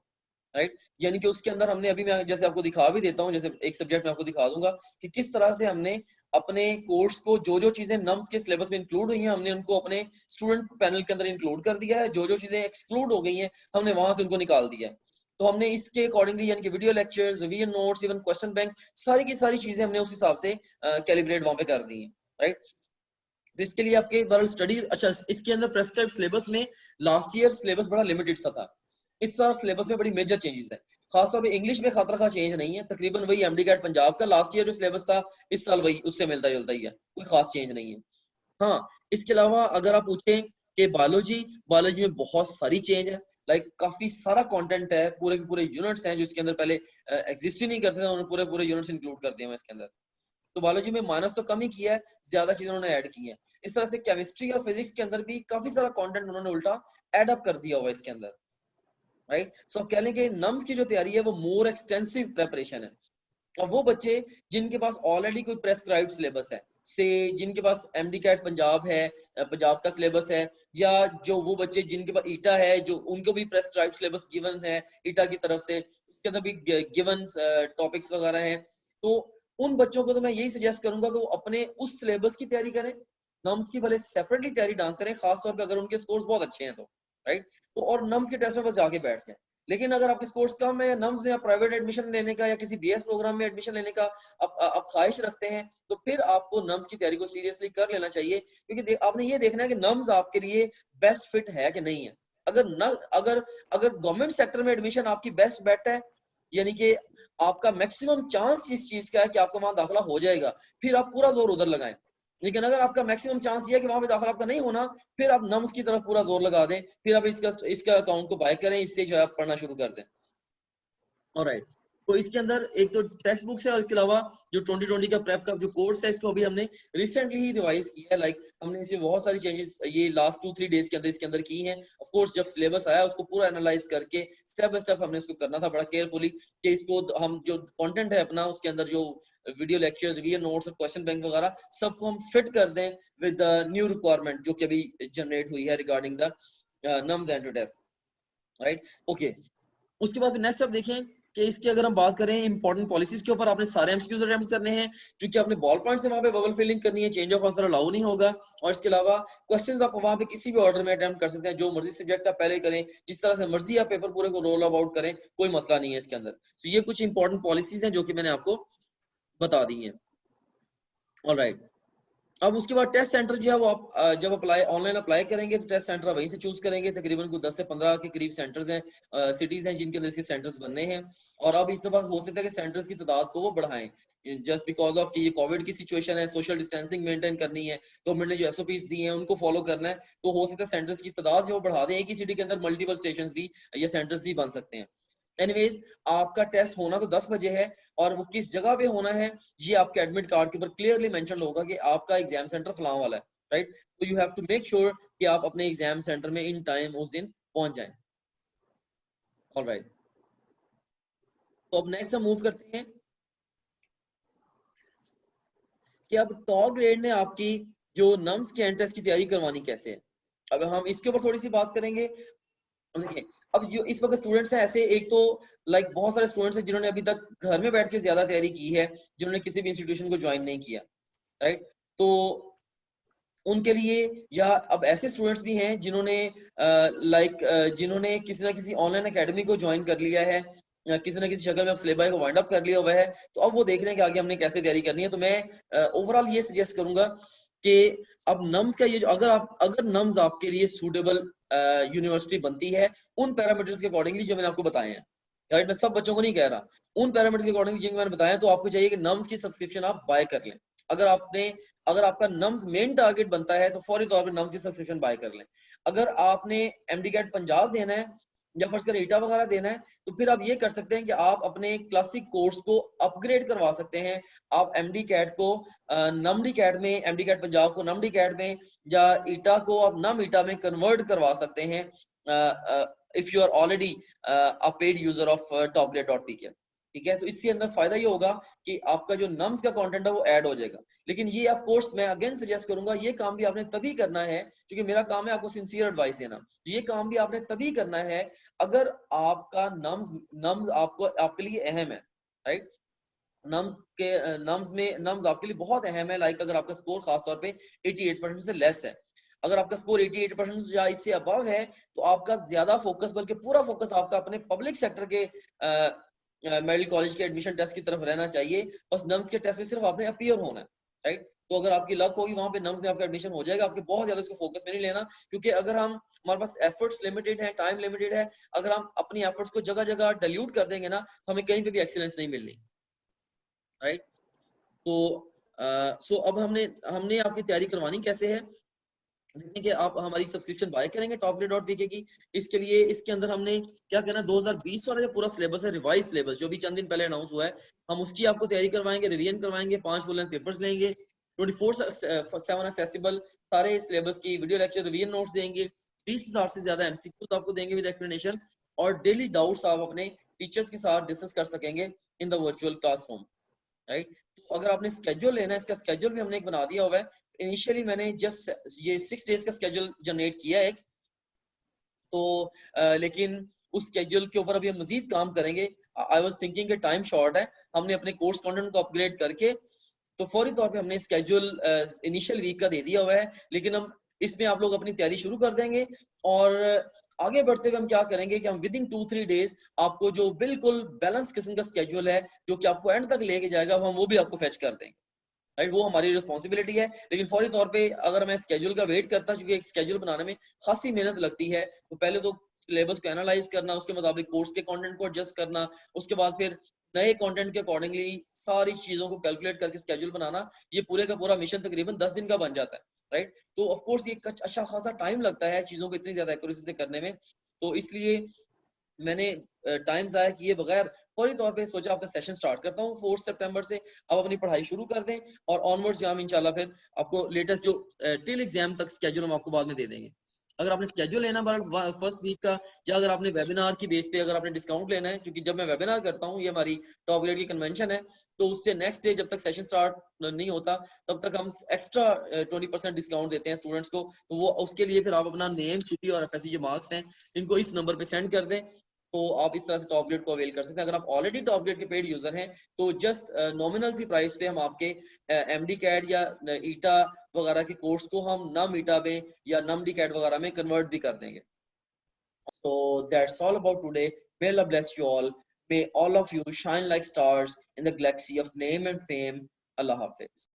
राइट। यानी कि उसके अंदर हमने अभी मैं जैसे आपको दिखा भी देता हूँ, जैसे एक सब्जेक्ट में आपको दिखा दूंगा कि किस तरह से हमने अपने कोर्स को जो जो चीजें नम्स के सिलेबस में इंक्लूड हुई हैं हमने उनको अपने स्टूडेंट पैनल के अंदर इंक्लूड कर दिया है, जो जो चीजें एक्सक्लूड हो गई हैं हमने वहां से उनको निकाल दिया है। तो हमने इसके अकॉर्डिंगली यानी कि video lectures, revision notes, even question bank, सारी की सारी चीजें हमने उस हिसाब से कैलिब्रेट वहां पे कर दी है, राइट। तो इसके लिए आपके बार स्टडी, अच्छा इसके अंदर प्रेस्क्राइब सिलेबस में लास्ट ईयर सिलेबस बड़ा लिमिटेड सा था, इस साल सिलेबस में बड़ी मेजर चेंजेस है। खासतौर पे इंग्लिश में खातर खा चेंज नहीं है, तकरीबन वही एमडी कैट पंजाब का लास्ट ईयर जो सिलेबस था इस साल वही उससे मिलता जुलता ही है, कोई खास चेंज नहीं है। हाँ, इसके अलावा अगर आप पूछें कि बायोलॉजी, बायोलॉजी में बहुत सारी चेंज है, लाइक काफी सारा कंटेंट है, पूरे के पूरे यूनिट्स हैं जो इसके अंदर पहले एग्जिस्ट ही नहीं करते थे, उन्होंने पूरे पूरे यूनिट्स इंक्लूड कर दिए हैं इसके अंदर। तो बायोलॉजी में माइनस तो कम ही किया है, ज्यादा चीजें उन्होंने ऐड की है। इस तरह से केमिस्ट्री और फिजिक्स के अंदर भी काफी सारा कंटेंट उन्होंने उल्टा एड अप कर दिया हुआ इसके अंदर, राइट। सो आप कह लें कि नम्स की जो तैयारी है वो मोर एक्सटेंसिव प्रेपरेशन है। और वो बच्चे जिनके पास ऑलरेडी कोई प्रेस्क्राइब्ड सिलेबस है, से जिनके पास एमडी कैट पंजाब है, पंजाब का सिलेबस है, या जो वो बच्चे जिनके पास ईटा है, जो उनको भी प्रेस्क्राइब्ड सिलेबस गिवन है ईटा की तरफ से, उसके अंदर भी गिवन टॉपिक्स वगैरह हैं, तो उन बच्चों को तो मैं यही सजेस्ट करूंगा कि वो अपने उस सिलेबस की तैयारी करें, नम्स की भले सेपरेटली तैयारी ना करें, खासतौर पर अगर उनके स्कोर्स बहुत अच्छे हैं तो, राइट। तो और नम्स के टेस्ट में बस जाके बैठ जाए। लेकिन अगर आपके स्कोर्स कम है, नम्स में आप प्राइवेट एडमिशन लेने का या किसी बीएस प्रोग्राम में एडमिशन लेने का आप ख्वाहिश रखते हैं, तो फिर आपको नम्स की तैयारी को सीरियसली कर लेना चाहिए, क्योंकि आपने ये देखना है कि नम्स आपके लिए बेस्ट फिट है कि नहीं है। अगर गवर्नमेंट सेक्टर में एडमिशन आपकी बेस्ट बेट है, यानी कि आपका मैक्सिमम चांस इस चीज का है कि आपका वहां दाखिला हो जाएगा, फिर आप पूरा जोर उधर लगाएं। लेकिन अगर आपका मैक्सिमम चांस ये है कि वहां पे दाखिला आपका नहीं होना, फिर आप नम्स की तरफ पूरा जोर लगा दें, फिर आप इसका अकाउंट को बाय करें, इससे जो है आप पढ़ना शुरू कर दें। ऑलराइट, तो इसके अंदर एक तो टेक्स्ट बुक्स है, और इसके अलावा जो 2020 का प्रेप का जो कोर्स है इसको अभी हमने रिसेंटली ही रिवाइज किया है, लाइक हमने इसे बहुत सारी चेंजेस ये लास्ट 2-3 डेज के अंदर इसके अंदर की हैं। ऑफ कोर्स जब सिलेबस आया उसको पूरा एनालाइज करके स्टेप बाय स्टेप हमने इसको करना था बड़ा केयरफुली, कि इसको हम जो कंटेंट है अपना उसके अंदर जो वीडियो लेक्चर्स, वीडियो नोट्स और क्वेश्चन बैंक वगैरह सबको हम फिट कर दें विद द न्यू रिक्वायरमेंट जो कि अभी जनरेट हुई है regarding the NUMS and test, right. Okay, उसके बाद नेक्स्ट आप देखें कि इसकी अगर हम बात करें इंपॉर्टेंट पॉलिसीज के ऊपर, आपने सारे एमसीक्यूज अटेम्प्ट करने हैं क्योंकि आपने बॉल पॉइंट से वहां पे बबल फिलिंग करनी है, चेंज ऑफ आंसर अलाउ नहीं होगा। और इसके अलावा क्वेश्चंस आप वहां पे किसी भी ऑर्डर में अटेम्प्ट कर सकते हैं, जो मर्जी सब्जेक्ट आप पहले करें, जिस तरह से मर्जी आप पेपर पूरे को रोल अबाउट करें, कोई मसला नहीं है इसके अंदर। तो ये कुछ इंपॉर्टेंट पॉलिसीज हैं जो कि मैंने आपको बता दी हैं। ऑलराइट, अब उसके बाद टेस्ट सेंटर जो है वो आप जब अप्लाई ऑनलाइन अप्लाई करेंगे तो टेस्ट सेंटर वहीं से चूज करेंगे। तकरीबन कुछ 10 से 15 के करीब सेंटर्स हैं, सिटीज हैं जिनके अंदर इसके सेंटर्स बनने हैं। और अब इस दफा हो सकता है कि सेंटर्स की तादाद को वो बढ़ाएं, जस्ट बिकॉज ऑफ कि ये कोविड की सिचुएशन है, सोशल डिस्टेंसिंग मेंटेन करनी है, गवर्नमेंट ने जो एसओपीज दी हैं उनको फॉलो करना है, तो हो सकता है सेंटर्स की तादाद जो बढ़ा दें। एक ही सिटी के अंदर मल्टीपल स्टेशन भी या सेंटर्स भी बन सकते हैं। एनीवेज, आपका टेस्ट होना तो 10 बजे है और वो किस जगह पे होना है ये आपके एडमिट कार्ड के ऊपर क्लियरली मेंशन होगा कि आपका एग्जाम सेंटर फलां वाला है, राइट। तो you have to make sure कि आप अपने एग्जाम सेंटर में इन टाइम उस दिन पहुंच जाएं। ऑलराइट, तो अब नेक्स्ट हम मूव करते हैं कि अब टॉप ग्रेड ने आपकी जो नम्स के एंट्रेंस की तैयारी करवानी कैसे है। अब हम इसके ऊपर थोड़ी सी बात करेंगे। देखिए, अब जो इस वक्त स्टूडेंट्स हैं ऐसे, एक तो लाइक बहुत सारे स्टूडेंट्स हैं जिन्होंने अभी तक घर में बैठ के ज्यादा तैयारी की है, जिन्होंने किसी भी इंस्टीट्यूशन को ज्वाइन नहीं किया, राइट। तो उनके लिए, या अब ऐसे स्टूडेंट्स भी हैं जिन्होंने जिन्होंने किसी ना किसी ऑनलाइन एकेडमी को ज्वाइन कर लिया है, किसी ना किसी शक्ल में अब सिलेबस को वाइंड अप कर लिया हुआ है, तो अब वो देख रहे हैं कि आगे हमने कैसे तैयारी करनी है। तो मैं ओवरऑल ये सजेस्ट करूंगा कि अब नम्स का ये अगर नम्स आपके लिए सूटेबल यूनिवर्सिटी बनती है उन पैरामीटर्स के अकॉर्डिंगली जो मैंने आपको बताए हैं, राइट। मैं सब बच्चों को नहीं कह रहा, उन पैरामीटर्स के अकॉर्डिंग जिनको मैंने बताया, तो आपको चाहिए कि नम्स की सब्सक्रिप्शन आप बाय कर लें। अगर आपका नम्स मेन टारगेट बनता है तो फौरी तौर पर नम्स की सब्सक्रिप्शन बाय कर लें। अगर आपने एमडी कैट पंजाब देना है या फर्स्ट कर ईटा वगैरह देना है, तो फिर आप ये कर सकते हैं कि आप अपने क्लासिक कोर्स को अपग्रेड करवा सकते हैं। आप एमडी कैट को नमडी कैट में, एमडी कैट पंजाब को नमडी कैट में, या ईटा को आप नम ईटा में कन्वर्ट करवा सकते हैं if you are already a paid user of topgrade.pk। ठीक है, तो इसके अंदर फायदा ये होगा कि आपका जो नम्स का कंटेंट है वो ऐड हो जाएगा। लेकिन ये ऑफ कोर्स मैं अगेन सजेस्ट करूंगा, ये काम भी आपने तभी करना है, क्योंकि मेरा काम है आपको सिंसियर एडवाइस देना। ये काम भी आपने तभी करना है अगर आपका नम्स आपको आपके लिए अहम है, राइट। नम्स आपके लिए बहुत अहम है। लाइक अगर आपका स्कोर खासतौर पे 88% से लेस है, अगर आपका स्कोर 88% या इससे अबव है, तो आपका ज्यादा फोकस, बल्कि पूरा फोकस आपका अपने पब्लिक सेक्टर के मेडिकल कॉलेज के एडमिशन टेस्ट की तरफ रहना चाहिए। बस नम्स के टेस्ट में सिर्फ आपने अपीयर होना है, राइट। तो अगर आपकी लक होगी वहां पे नम्स में आपका एडमिशन हो जाएगा। आपके बहुत ज्यादा इसको फोकस में नहीं लेना, क्योंकि अगर हमारे पास एफर्ट्स लिमिटेड है, टाइम लिमिटेड है, अगर हम अपनी एफर्ट्स को जगह जगह डाइल्यूट कर देंगे ना, तो हमें कहीं पे भी एक्सीलेंस नहीं मिलनी, राइट। तो अब हमने आपकी तैयारी करवानी कैसे है। देखिए कि आप हमारी सब्सक्रिप्शन बाय करेंगे topgrade.pk की। इसके लिए इसके अंदर हमने क्या करना है, 2020 वाला जो पूरा सिलेबस है, रिवाइज सिलेबस जो भी चंद दिन पहले अनाउंस हुआ है, हम उसकी आपको तैयारी करवाएंगे, रिवीजन करवाएंगे, 5 फुल लेंथ पेपर्स लेंगे, 24/7 एक्सेसिबल सारे सिलेबस की वीडियो लेक्चर रिवीजन नोट्स देंगे, 20,000 से ज्यादा एमसीक्यूज आपको देंगे विद एक्सप्लेनेशन, और डेली डाउट्स आप अपने टीचर्स के साथ डिस्कस कर सकेंगे in the virtual classroom, right. तो अगर आपने स्केड्यूल लेना है, इसका स्केड्यूल भी हमने एक बना दिया हुआ है। इनिशियली मैंने जस्ट ये 6 डेज का स्केड्यूल जनरेट किया है एक, तो लेकिन उस स्केड्यूल के ऊपर अभी हम मजीद काम करेंगे। आई वाज थिंकिंग कि टाइम शॉर्ट है, हमने अपने कोर्स कंटेंट को अपग्रेड करके तो फौरी तौर पे हमने स्केड्यूल इनिशियल वीक का दे दिया हुआ है, लेकिन हम इसमें आप लोग अपनी तैयारी शुरू कर देंगे। और आगे बढ़ते हुए हम क्या करेंगे कि हम विद इन 2-3 डेज आपको जो बिल्कुल बैलेंस किस्म का स्केड्यूल है जो कि आपको एंड तक लेके जाएगा, हम वो भी आपको फेच कर देंगे, राइट। वो हमारी रिस्पॉन्सिबिलिटी है। लेकिन फौरी तौर पे अगर मैं स्केड्यूल का वेट करता, क्योंकि एक स्केड्यूल बनाने में खासी मेहनत लगती है, तो पहले तो सिलेबस को एनालाइज करना, उसके मुताबिक कोर्स के कंटेंट को एडजस्ट करना, उसके बाद फिर नए कंटेंट के अकॉर्डिंगली सारी चीजों को कैलकुलेट करके स्केड्यूल बनाना, ये पूरे का पूरा मिशन तकरीबन 10 दिन का बन जाता है, राइट। तो ऑफ कोर्स ये अच्छा खासा टाइम लगता है चीजों को इतनी ज्यादा एक्यूरेसी से करने में। तो इसलिए मैंने टाइम ज़ाया किए बगैर फौरी तौर पे सोचा आपका सेशन स्टार्ट करता हूँ 4 सितंबर से। अब अपनी पढ़ाई शुरू कर दें और ऑनवर्ड्स हम इंशाल्लाह फिर आपको लेटेस्ट जो टिल एग्जाम तक स्केड्यूल हम आपको बाद में दे देंगे। अगर आपने स्केड्यूल लेना फर्स्ट वीक का, या अगर आपने वेबिनार की बेस पे अगर आपने डिस्काउंट लेना है, क्योंकि जब मैं वेबिनार करता हूँ, ये हमारी टॉप ग्रेड की कन्वेंशन है, तो उससे नेक्स्ट डे जब तक सेशन स्टार्ट नहीं होता तब तक हम एक्स्ट्रा 20% डिस्काउंट देते हैं स्टूडेंट्स को। तो वो उसके लिए फिर आप अपना नेम, सिटी और एफएससी जो मार्क्स हैं इनको इस नंबर पे सेंड कर दें, तो आप इस तरह से टॉप ग्रेड को अवेल कर सकते हैं। अगर आप ऑलरेडी टॉप ग्रेड के पेड यूजर हैं तो जस्ट नॉमिनल सी प्राइस पे हम आपके एमडी कैड या ईटा वगैरह के कोर्स को हम नम ईटा में या नम डी कैड वगैरह में कन्वर्ट भी कर देंगे। So that's all about today. May Allah bless you all. May all of you shine like stars in the galaxy of name and fame. Allah Hafiz.